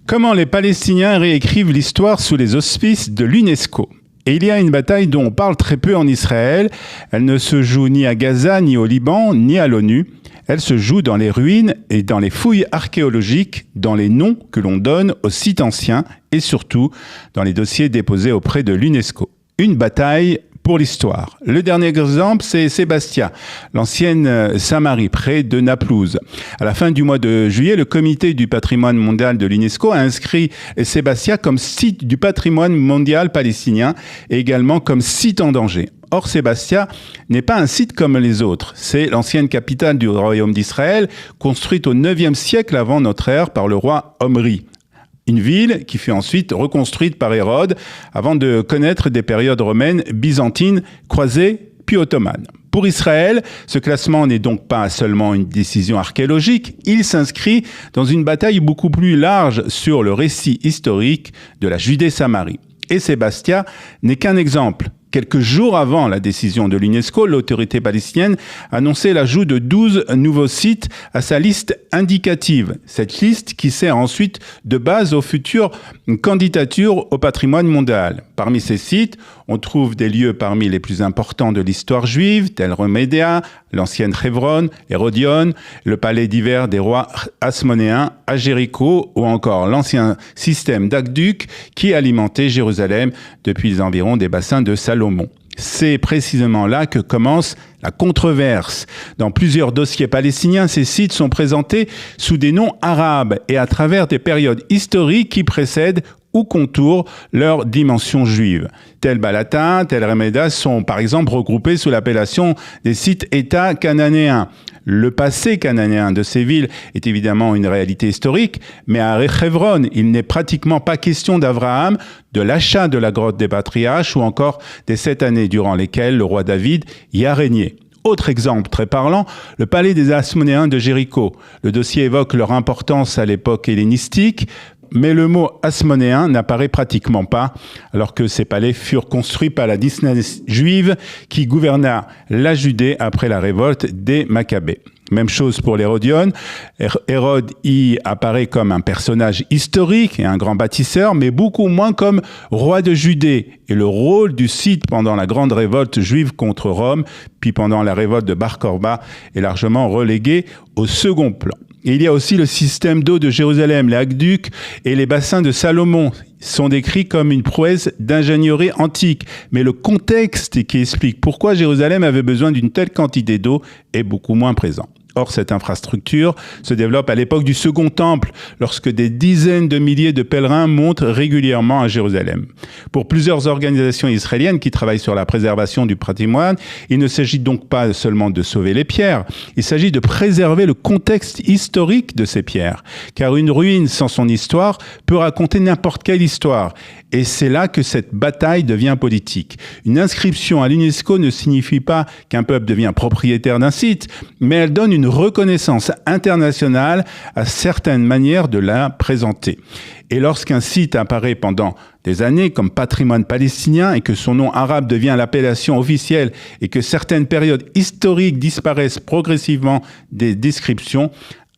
Comment les Palestiniens réécrivent l'histoire sous les auspices de l'UNESCO? Et il y a une bataille dont on parle très peu en Israël. Elle ne se joue ni à Gaza, ni au Liban, ni à l'ONU. Elle se joue dans les ruines et dans les fouilles archéologiques, dans les noms que l'on donne aux sites anciens et surtout dans les dossiers déposés auprès de l'UNESCO. Une bataille pour l'histoire. Le dernier exemple, c'est Sébastia, l'ancienne Samarie, près de Naplouse. À la fin du mois de juillet, le comité du patrimoine mondial de l'UNESCO a inscrit Sébastia comme site du patrimoine mondial palestinien et également comme site en danger. Or, Sébastia n'est pas un site comme les autres. C'est l'ancienne capitale du royaume d'Israël, construite au IXe siècle avant notre ère par le roi Omri. Une ville qui fut ensuite reconstruite par Hérode avant de connaître des périodes romaines, byzantines, croisées, puis ottomanes. Pour Israël, ce classement n'est donc pas seulement une décision archéologique, il s'inscrit dans une bataille beaucoup plus large sur le récit historique de la Judée-Samarie. Et Sébastia n'est qu'un exemple. Quelques jours avant la décision de l'UNESCO, l'autorité palestinienne annonçait l'ajout de 12 nouveaux sites à sa liste indicative. Cette liste qui sert ensuite de base aux futures candidatures au patrimoine mondial. Parmi ces sites, on trouve des lieux parmi les plus importants de l'histoire juive, tels Remédia, l'ancienne Hebron, Hérodion, le palais d'hiver des rois hasmonéens à Jéricho ou encore l'ancien système d'aqueducs qui alimentait Jérusalem depuis les environs des bassins de Salomon. C'est précisément là que commence la controverse. Dans plusieurs dossiers palestiniens, ces sites sont présentés sous des noms arabes et à travers des périodes historiques qui précèdent ou contournent leur dimension juive. Tel Balata, tel Reméda sont par exemple regroupés sous l'appellation des sites-États cananéens. Le passé cananéen de ces villes est évidemment une réalité historique, mais à Hebron, il n'est pratiquement pas question d'Abraham, de l'achat de la grotte des patriarches ou encore des 7 années durant lesquelles le roi David y a régné. Autre exemple très parlant, le palais des Hasmonéens de Jéricho. Le dossier évoque leur importance à l'époque hellénistique, mais le mot hasmonéen n'apparaît pratiquement pas, alors que ces palais furent construits par la dynastie juive qui gouverna la Judée après la révolte des Maccabées. Même chose pour l'Hérodion. Hérode y apparaît comme un personnage historique et un grand bâtisseur, mais beaucoup moins comme roi de Judée. Et le rôle du site pendant la grande révolte juive contre Rome, puis pendant la révolte de Bar Korba, est largement relégué au second plan. Et il y a aussi le système d'eau de Jérusalem, les aqueducs et les bassins de Salomon sont décrits comme une prouesse d'ingénierie antique. Mais le contexte qui explique pourquoi Jérusalem avait besoin d'une telle quantité d'eau est beaucoup moins présent. Or, cette infrastructure se développe à l'époque du Second Temple, lorsque des dizaines de milliers de pèlerins montent régulièrement à Jérusalem. Pour plusieurs organisations israéliennes qui travaillent sur la préservation du patrimoine, il ne s'agit donc pas seulement de sauver les pierres, il s'agit de préserver le contexte historique de ces pierres. Car une ruine sans son histoire peut raconter n'importe quelle histoire. Et c'est là que cette bataille devient politique. Une inscription à l'UNESCO ne signifie pas qu'un peuple devient propriétaire d'un site, mais elle donne une reconnaissance internationale à certaines manières de la présenter. Et lorsqu'un site apparaît pendant des années comme patrimoine palestinien et que son nom arabe devient l'appellation officielle et que certaines périodes historiques disparaissent progressivement des descriptions,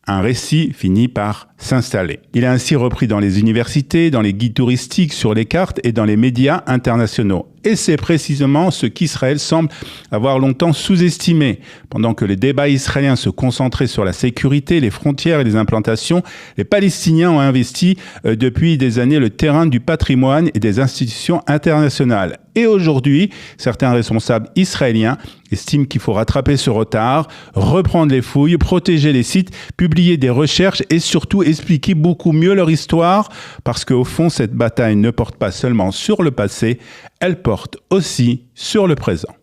un récit finit par s'installer. Il est ainsi repris dans les universités, dans les guides touristiques, sur les cartes et dans les médias internationaux. Et c'est précisément ce qu'Israël semble avoir longtemps sous-estimé. Pendant que le débat israélien se concentrait sur la sécurité, les frontières et les implantations, les Palestiniens ont investi depuis des années le terrain du patrimoine et des institutions internationales. Et aujourd'hui, certains responsables israéliens estiment qu'il faut rattraper ce retard, reprendre les fouilles, protéger les sites, publier des recherches et surtout expliquer beaucoup mieux leur histoire, parce qu'au fond, cette bataille ne porte pas seulement sur le passé, elle porte aussi sur le présent.